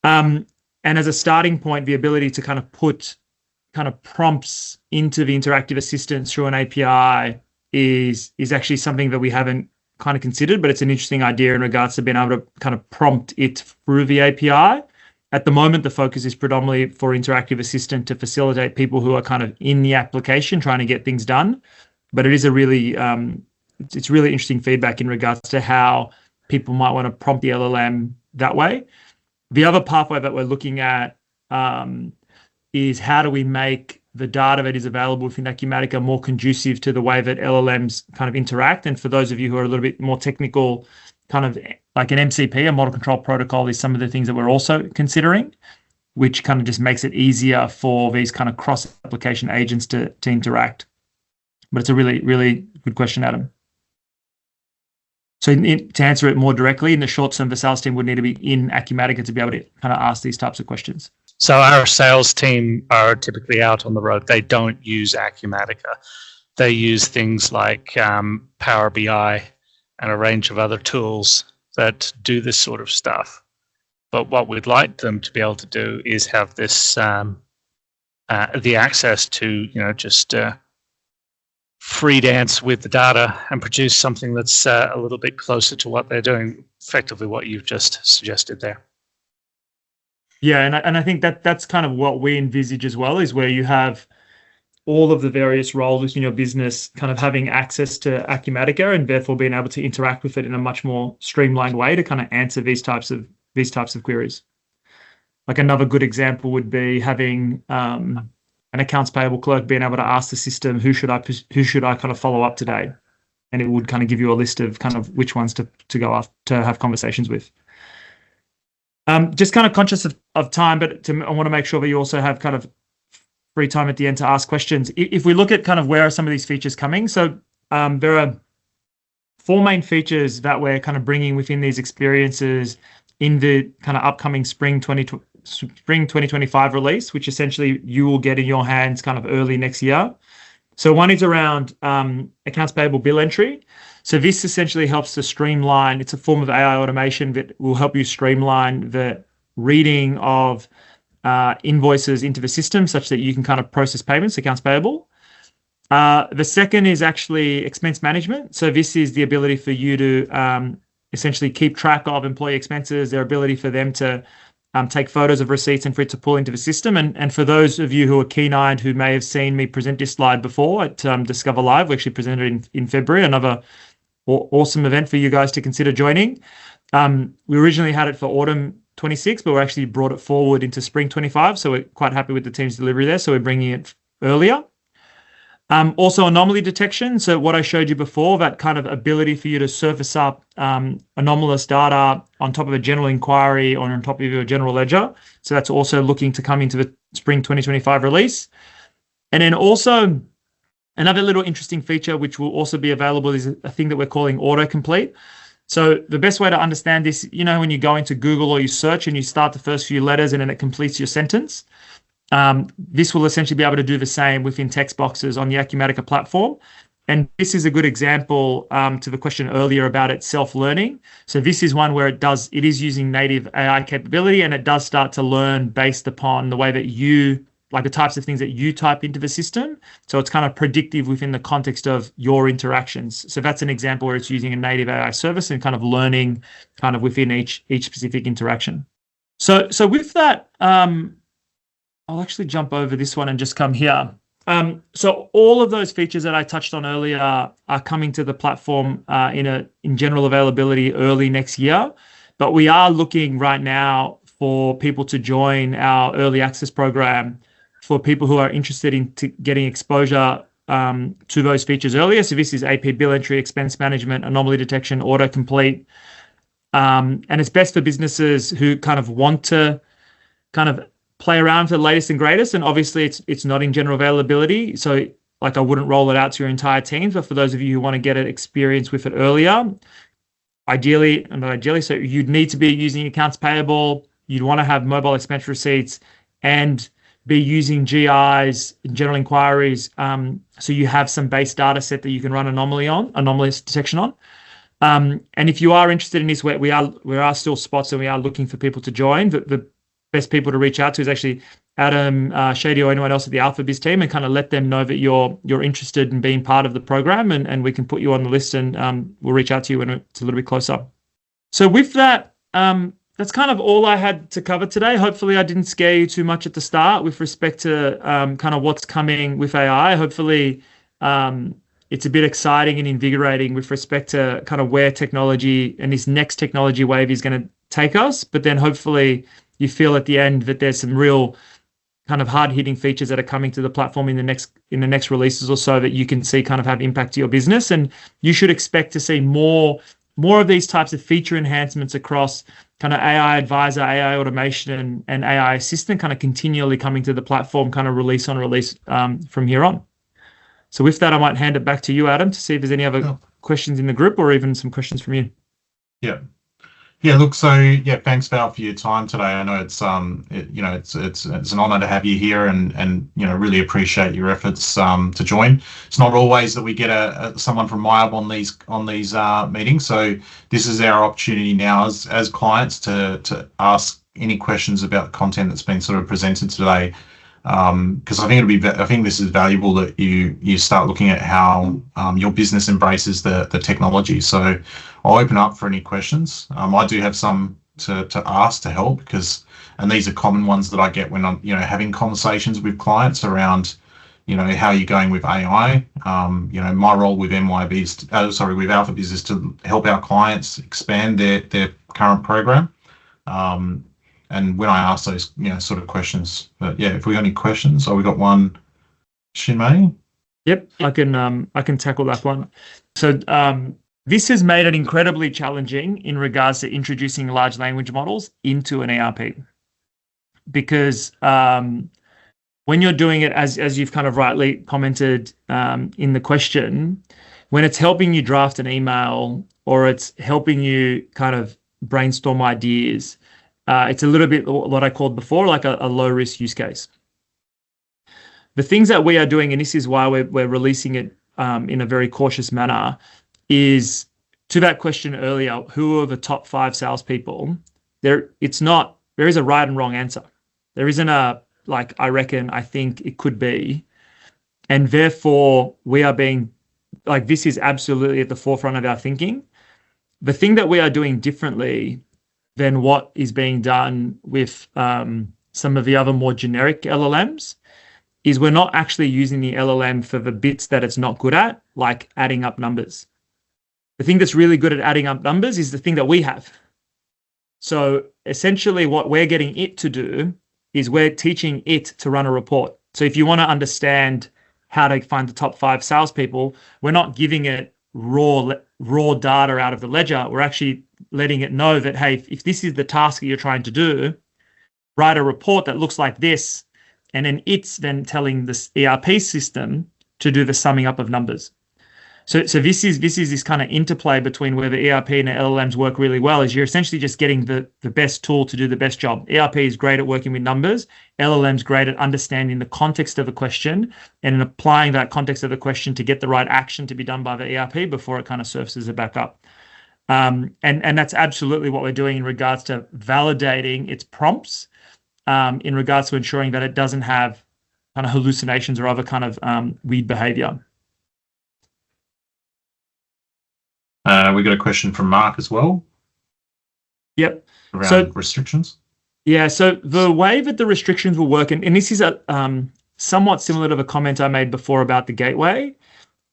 And as a starting point, the ability to kind of put kind of prompts into the interactive assistant through an API is actually something that we haven't kind of considered, but it's an interesting idea in regards to being able to kind of prompt it through the API. At the moment, the focus is predominantly for interactive assistant to facilitate people who are kind of in the application trying to get things done. But it is a really, it's really interesting feedback in regards to how people might want to prompt the LLM that way. The other pathway that we're looking at is how do we make the data that is available within Acumatica more conducive to the way that LLMs kind of interact. And for those of you who are a little bit more technical, kind of like an MCP, a model control protocol, is some of the things that we're also considering, which kind of just makes it easier for these kind of cross-application agents to interact. But it's a really, really good question, Adam. So to answer it more directly, in the short term, the sales team would need to be in Acumatica to be able to kind of ask these types of questions. So our sales team are typically out on the road. They don't use Acumatica. They use things like Power BI and a range of other tools that do this sort of stuff. But what we'd like them to be able to do is have this the access to, just free dance with the data and produce something that's a little bit closer to what they're doing, effectively what you've just suggested there. Yeah, and I think that's kind of what we envisage as well, is where you have all of the various roles within your business kind of having access to Acumatica, and therefore being able to interact with it in a much more streamlined way to kind of answer these types of queries. Like another good example would be having an accounts payable clerk being able to ask the system, who should I kind of follow up today, and it would kind of give you a list of kind of which ones to go after, to have conversations with. Just kind of conscious of time, but I want to make sure that you also have kind of free time at the end to ask questions. If we look at kind of where are some of these features coming, so there are 4 main features that we're kind of bringing within these experiences in the kind of upcoming spring 2025 release, which essentially you will get in your hands kind of early next year. So one is around accounts payable bill entry. So this essentially helps to streamline. It's a form of AI automation that will help you streamline the reading of invoices into the system such that you can kind of process payments, accounts payable. The second is actually expense management. So this is the ability for you to essentially keep track of employee expenses, their ability for them to take photos of receipts and for it to pull into the system. And for those of you who are keen-eyed who may have seen me present this slide before at Discover Live, we actually presented in February, another awesome event for you guys to consider joining. We originally had it for autumn 26, but we actually brought it forward into spring 25. So we're quite happy with the team's delivery there. So we're bringing it earlier. Also anomaly detection. So what I showed you before, that kind of ability for you to surface up anomalous data on top of a general inquiry or on top of your general ledger. So that's also looking to come into the spring 2025 release. And then also another little interesting feature, which will also be available, is a thing that we're calling autocomplete. So the best way to understand this, when you go into Google or you search and you start the first few letters and then it completes your sentence, this will essentially be able to do the same within text boxes on the Acumatica platform. And this is a good example to the question earlier about it self-learning. So this is one where it is using native AI capability, and it does start to learn based upon the way that like the types of things that you type into the system. So it's kind of predictive within the context of your interactions. So that's an example where it's using a native AI service and kind of learning kind of within each specific interaction. So with that, I'll actually jump over this one and just come here. So all of those features that I touched on earlier are coming to the platform in general availability early next year. But we are looking right now for people to join our early access program for people who are interested in getting exposure to those features earlier. So this is AP bill entry, expense management, anomaly detection, autocomplete. And it's best for businesses who kind of want to kind of play around for the latest and greatest. And obviously it's not in general availability. So like I wouldn't roll it out to your entire teams, but for those of you who want to get an experience with it earlier, ideally, so you'd need to be using accounts payable. You'd want to have mobile expense receipts and be using GIs, general inquiries. So you have some base data set that you can run anomalous detection on. And if you are interested in this, we are still spots and we are looking for people to join. The best people to reach out to is actually Adam, Shady, or anyone else at the AlphaBiz team, and kind of let them know that you're interested in being part of the program, and we can put you on the list, and we'll reach out to you when it's a little bit closer. So with that, that's kind of all I had to cover today. Hopefully I didn't scare you too much at the start with respect to kind of what's coming with AI. Hopefully it's a bit exciting and invigorating with respect to kind of where technology and this next technology wave is going to take us. But then hopefully you feel at the end that there's some real kind of hard-hitting features that are coming to the platform in the next releases or so that you can see kind of have impact to your business. And you should expect to see more of these types of feature enhancements across kind of AI Advisor, AI Automation, and AI Assistant kind of continually coming to the platform, kind of release on release from here on. So with that, I might hand it back to you, Adam, to see if there's any other questions in the group or even some questions from you. Yeah, look, so yeah, thanks, Val, for your time today. I know it's it's an honour to have you here, and really appreciate your efforts to join. It's not always that we get someone from MYOB on these meetings, so this is our opportunity now as clients to ask any questions about the content that's been sort of presented today. Because I think this is valuable that you start looking at how your business embraces the technology. So I'll open up for any questions. I do have some to ask to help, and these are common ones that I get when I'm having conversations with clients around how you're going with AI. My role with with AlphaBiz is to help our clients expand their current program. And when I ask those, sort of questions, but yeah, if we got any questions, we got one, Shinmay. Yep, I can tackle that one. So this has made it incredibly challenging in regards to introducing large language models into an ERP, because when you're doing it, as you've kind of rightly commented in the question, when it's helping you draft an email or it's helping you kind of brainstorm ideas, it's a little bit what I called before, like a low risk use case. The things that we are doing, and this is why we're releasing it in a very cautious manner, is to that question earlier, who are the top 5 salespeople? There is a right and wrong answer. There isn't a, like, I reckon, I think it could be. And therefore we are being, like, this is absolutely at the forefront of our thinking. The thing that we are doing differently than what is being done with some of the other more generic LLMs is we're not actually using the LLM for the bits that it's not good at, like adding up numbers. The thing that's really good at adding up numbers is the thing that we have. So essentially what we're getting it to do is we're teaching it to run a report. So if you want to understand how to find the top 5 salespeople, we're not giving it raw data out of the ledger. We're actually letting it know that, hey, if this is the task that you're trying to do, write a report that looks like this, and then it's then telling this ERP system to do the summing up of numbers. So this is this kind of interplay between where the ERP and the LLMs work really well. Is you're essentially just getting the best tool to do the best job. ERP is great at working with numbers. LLM's great at understanding the context of a question and in applying that context of the question to get the right action to be done by the ERP before it kind of surfaces it back up. And that's absolutely what we're doing in regards to validating its prompts, in regards to ensuring that it doesn't have kind of hallucinations or other kind of weird behavior. We got a question from Mark as well. Yep. Around restrictions. Yeah. So the way that the restrictions will work, and this is somewhat similar to the comment I made before about the gateway,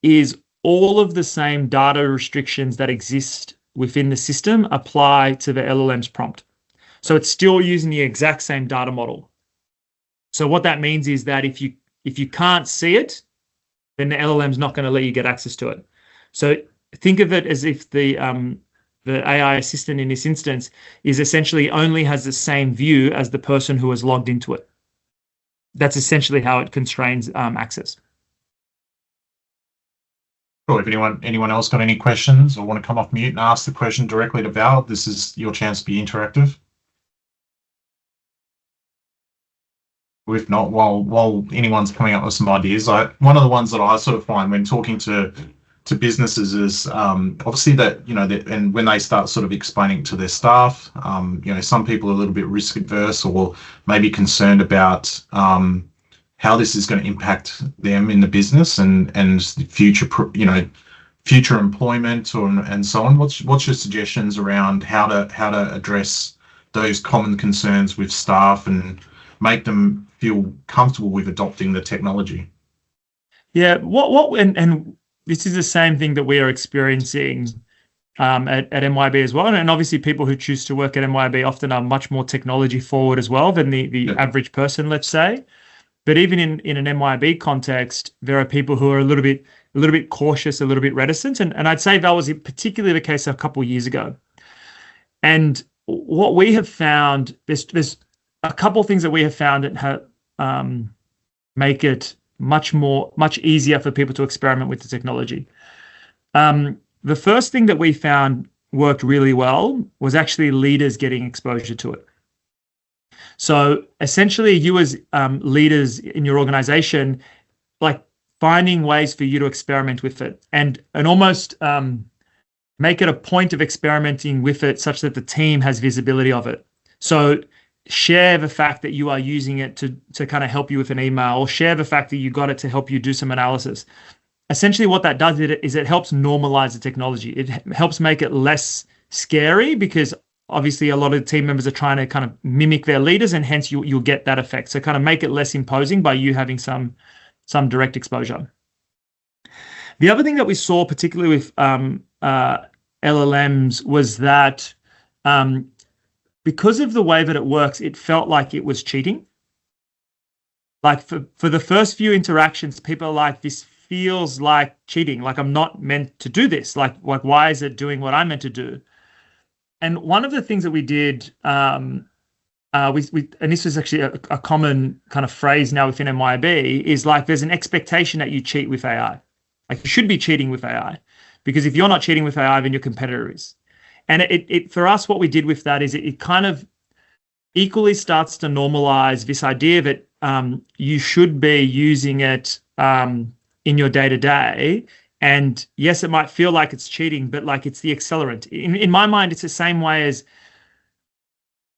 is all of the same data restrictions that exist within the system apply to the LLM's prompt. So it's still using the exact same data model. So what that means is that if you can't see it, then the LLM's not going to let you get access to it. So think of it as if the AI assistant in this instance is essentially only has the same view as the person who has logged into it. That's essentially how it constrains access. Cool. If anyone else got any questions or want to come off mute and ask the question directly to Val, this is your chance to be interactive. If not, while anyone's coming up with some ideas, one of the ones that I sort of find when talking to businesses is obviously that, and when they start sort of explaining to their staff, some people are a little bit risk adverse or maybe concerned about how this is going to impact them in the business and future employment and so on. What's your suggestions around how to address those common concerns with staff and make them feel comfortable with adopting the technology? Yeah, and this is the same thing that we are experiencing at MYOB as well. And obviously people who choose to work at MYOB often are much more technology forward as well than the average person, let's say. But even in an MYOB context, there are people who are a little bit cautious, a little bit reticent. And I'd say that was particularly the case a couple of years ago. And what we have found, there's a couple of things that we have found that make it much easier for people to experiment with the technology. The first thing that we found worked really well was actually leaders getting exposure to it. So essentially you as leaders in your organization, like finding ways for you to experiment with it and almost make it a point of experimenting with it such that the team has visibility of it. So share the fact that you are using it to kind of help you with an email, or share the fact that you got it to help you do some analysis. Essentially what that does is it helps normalize the technology. It helps make it less scary because obviously a lot of the team members are trying to kind of mimic their leaders, and hence you'll get that effect. So kind of make it less imposing by you having some direct exposure. The other thing that we saw particularly with LLMs was that because of the way that it works, it felt like it was cheating. Like for the first few interactions, people are like, this feels like cheating. Like I'm not meant to do this. Like why is it doing what I'm meant to do? And one of the things that we did, and this was actually a common kind of phrase now within MYOB, is like there's an expectation that you cheat with AI. Like you should be cheating with AI, because if you're not cheating with AI, then your competitor is. And it for us, what we did with that is it kind of equally starts to normalize this idea that you should be using it in your day-to-day. And yes, it might feel like it's cheating, but like it's the accelerant. In my mind, it's the same way as,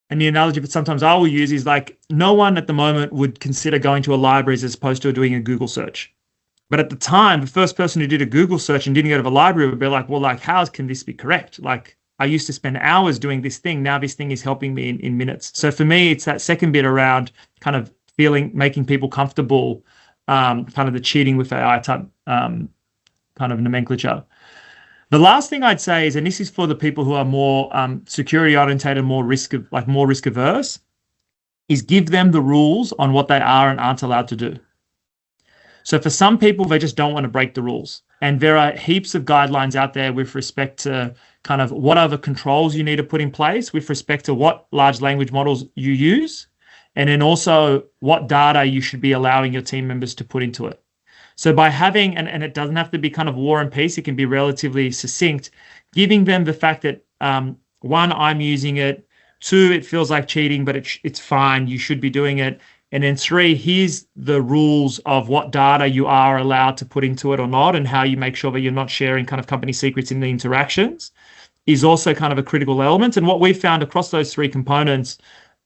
and the analogy that sometimes I will use is like, no one at the moment would consider going to a library as opposed to doing a Google search. But at the time, the first person who did a Google search and didn't go to the library would be like, well, like, how can this be correct? Like, I used to spend hours doing this thing. Now this thing is helping me in minutes. So for me, it's that second bit around kind of making people comfortable, kind of the cheating with AI type kind of nomenclature. The last thing I'd say is, and this is for the people who are more security oriented, more risk averse, is give them the rules on what they are and aren't allowed to do. So for some people, they just don't want to break the rules. And there are heaps of guidelines out there with respect to kind of what are the controls you need to put in place with respect to what large language models you use, and then also what data you should be allowing your team members to put into it. So by having, and it doesn't have to be kind of war and peace, it can be relatively succinct, giving them the fact that, one, I'm using it, two, it feels like cheating, but it's fine, you should be doing it. And then three, here's the rules of what data you are allowed to put into it or not, and how you make sure that you're not sharing kind of company secrets in the interactions is also kind of a critical element. And what we've found across those three components,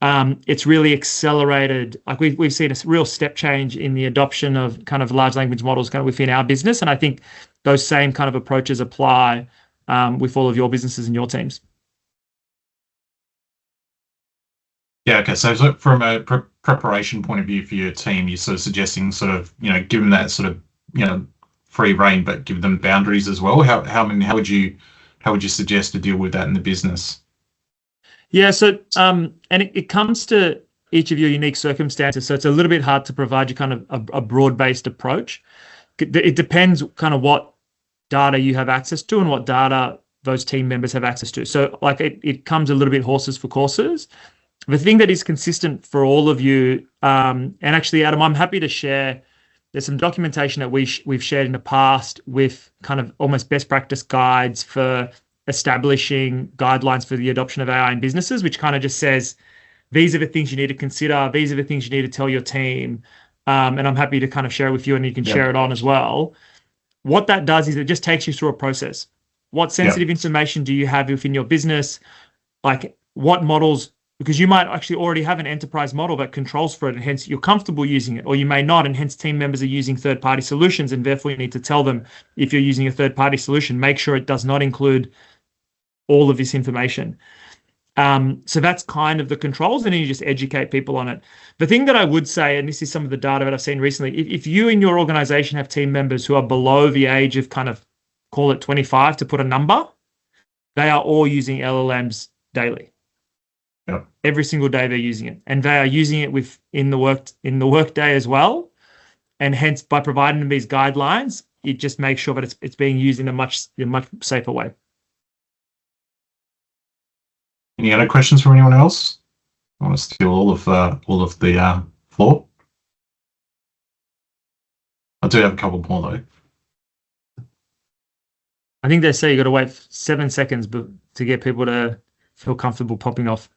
it's really accelerated. Like we've seen a real step change in the adoption of kind of large language models kind of within our business. And I think those same kind of approaches apply with all of your businesses and your teams. Yeah, okay. So from a preparation point of view for your team, you're sort of suggesting sort of, give them that sort of, free rein, but give them boundaries as well. How would you suggest to deal with that in the business? Yeah, so and it comes to each of your unique circumstances. So it's a little bit hard to provide you kind of a broad-based approach. It depends kind of what data you have access to and what data those team members have access to. So like it comes a little bit horses for courses. The thing that is consistent for all of you, and actually, Adam, I'm happy to share, there's some documentation that we've shared in the past with kind of almost best practice guides for establishing guidelines for the adoption of AI in businesses, which kind of just says, these are the things you need to consider, these are the things you need to tell your team. And I'm happy to kind of share it with you, and you can share it on as well. What that does is it just takes you through a process. What sensitive information do you have within your business? Like what models, because you might actually already have an enterprise model that controls for it, and hence you're comfortable using it, or you may not, and hence team members are using third-party solutions, and therefore you need to tell them, if you're using a third-party solution, make sure it does not include all of this information. So that's kind of the controls, and then you just educate people on it. The thing that I would say, and this is some of the data that I've seen recently, if you in your organization have team members who are below the age of kind of, call it 25 to put a number, they are all using LLMs daily. Yep. Every single day they're using it, and they are using it in the work day as well. And hence, by providing them these guidelines, it just makes sure that it's being used in a much safer way. Any other questions from anyone else? I want to steal all of the floor. I do have a couple more though. I think they say you got to wait 7 seconds to get people to feel comfortable popping off.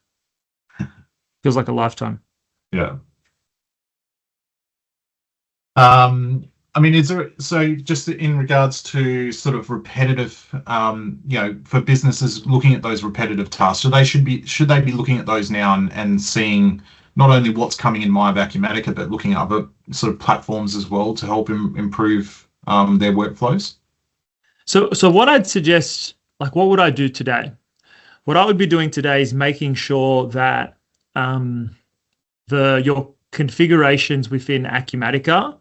Feels like a lifetime. Yeah. I mean, is there, so just in regards to sort of repetitive, for businesses looking at those repetitive tasks, should they be looking at those now and seeing not only what's coming in MYOB Acumatica, but looking at other sort of platforms as well to help improve their workflows? So what I'd suggest, like what would I do today? What I would be doing today is making sure that your configurations within Acumatica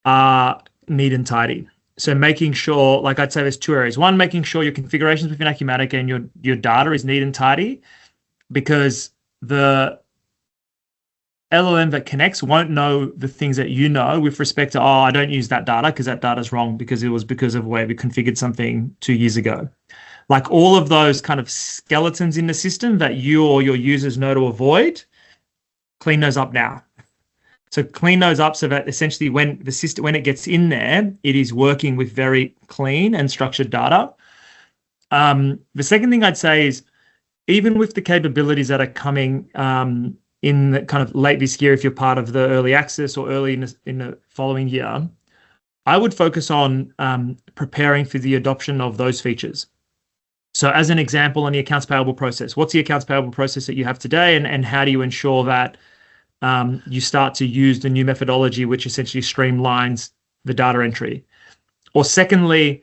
are neat and tidy. So making sure, like I'd say there's two areas. One, making sure your configurations within Acumatica and your data is neat and tidy, because the LLM that connects won't know the things that you know with respect to, I don't use that data because that data's wrong because it was because of the way we configured something 2 years ago. Like all of those kind of skeletons in the system that you or your users know to avoid, clean those up now. So clean those up so that essentially when it gets in there, it is working with very clean and structured data. The second thing I'd say is, even with the capabilities that are coming in the kind of late this year, if you're part of the early access or early in the following year, I would focus on preparing for the adoption of those features. So as an example, on the accounts payable process, what's the accounts payable process that you have today, and how do you ensure that you start to use the new methodology, which essentially streamlines the data entry? Or secondly,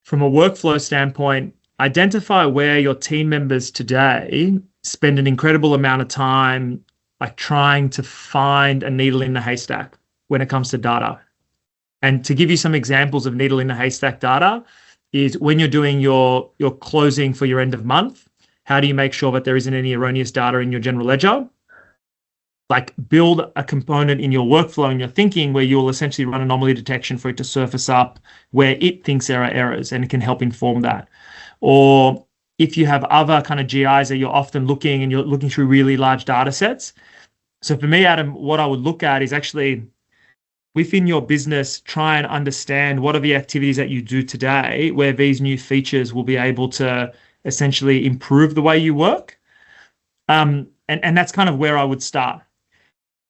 from a workflow standpoint, identify where your team members today spend an incredible amount of time like trying to find a needle in the haystack when it comes to data. And to give you some examples of needle in the haystack data is when you're doing your closing for your end of month, how do you make sure that there isn't any erroneous data in your general ledger? Like build a component in your workflow and your thinking where you'll essentially run anomaly detection for it to surface up where it thinks there are errors, and it can help inform that. Or if you have other kind of GIs that you're often looking and you're looking through really large data sets. So for me, Adam, what I would look at is actually within your business, try and understand what are the activities that you do today where these new features will be able to essentially improve the way you work. And that's kind of where I would start.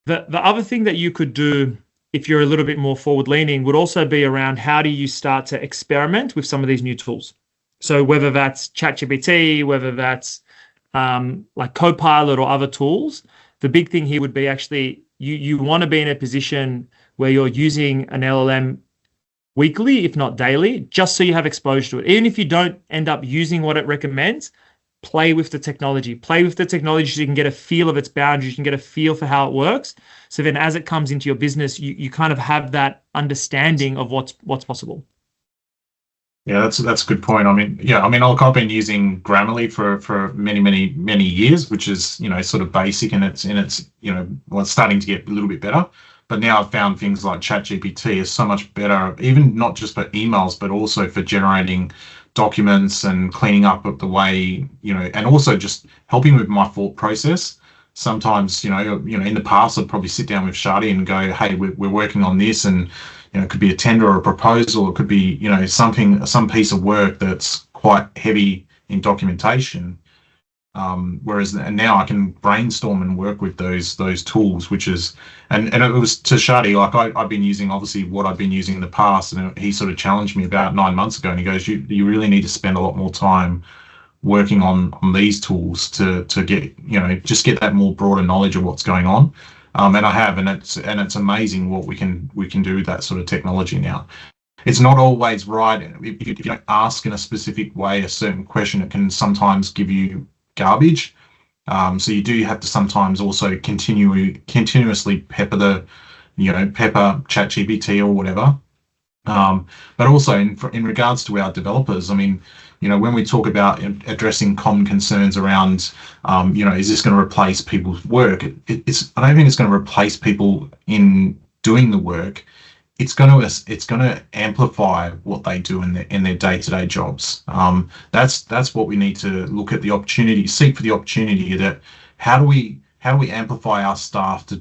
The other thing that you could do, if you're a little bit more forward-leaning, would also be around how do you start to experiment with some of these new tools. So whether that's ChatGPT, whether that's like Copilot or other tools, the big thing here would be actually you want to be in a position where you're using an LLM weekly, if not daily, just so you have exposure to it. Even if you don't end up using what it recommends, play with the technology. Play with the technology so you can get a feel of its boundaries, you can get a feel for how it works. So then as it comes into your business, you kind of have that understanding of what's possible. Yeah, that's a good point. I mean, I've been using Grammarly for many years, which is, sort of basic, and it's starting to get a little bit better. But now I've found things like ChatGPT is so much better, even not just for emails, but also for generating documents and cleaning up the way, and also just helping with my thought process. Sometimes, in the past, I'd probably sit down with Shadi and go, hey, we're working on this, and it could be a tender or a proposal, it could be, some piece of work that's quite heavy in documentation. Whereas now I can brainstorm and work with those tools, which is, and it was to Shadi, like I've been using obviously what I've been using in the past, and he sort of challenged me about 9 months ago, and he goes, you really need to spend a lot more time working on these tools to get, just get that more broader knowledge of what's going on. And I have, and it's amazing what we can do with that sort of technology now. It's not always right. If you don't ask in a specific way a certain question, it can sometimes give you garbage. So you do have to sometimes also continuously pepper ChatGPT or whatever. But also in regards to our developers, I mean, when we talk about addressing common concerns around, is this going to replace people's work? I don't think it's going to replace people in doing the work. It's going to amplify what they do in their day-to-day jobs. That's what we need to look at, the opportunity, seek for the opportunity that how do we amplify our staff to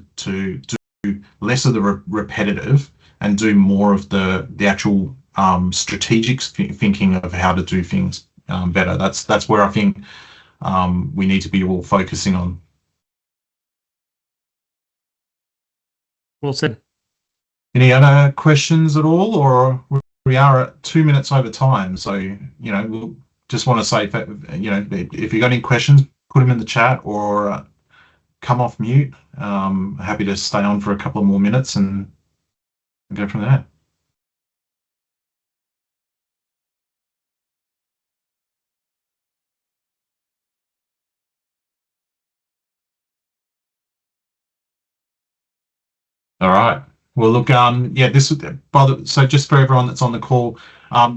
do less of the repetitive and do more of the actual strategic thinking of how to do things better. That's where I think we need to be all focusing on. Well said. Any other questions at all, or we are at 2 minutes over time? So we'll just want to say, if you got any questions, put them in the chat or come off mute. Happy to stay on for a couple of more minutes and go from there. All right. Well, look, so just for everyone that's on the call,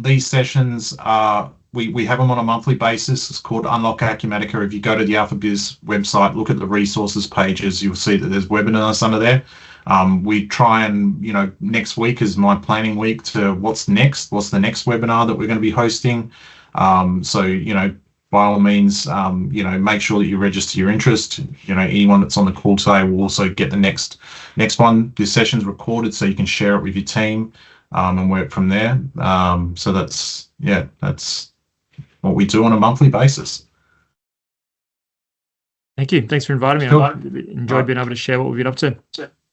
these sessions we have them on a monthly basis. It's called Unlock Acumatica. If you go to the AlphaBiz website, look at the resources pages, you'll see that there's webinars under there. We try and, next week is my planning week to what's the next webinar that we're going to be hosting. So, by all means, make sure that you register your interest. Anyone that's on the call today will also get the next one. This session's recorded, so you can share it with your team and work from there. So that's what we do on a monthly basis. Thank you. Thanks for inviting me. Cool. I enjoyed being able to share what we've been up to.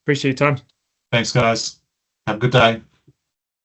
Appreciate your time. Thanks, guys. Have a good day.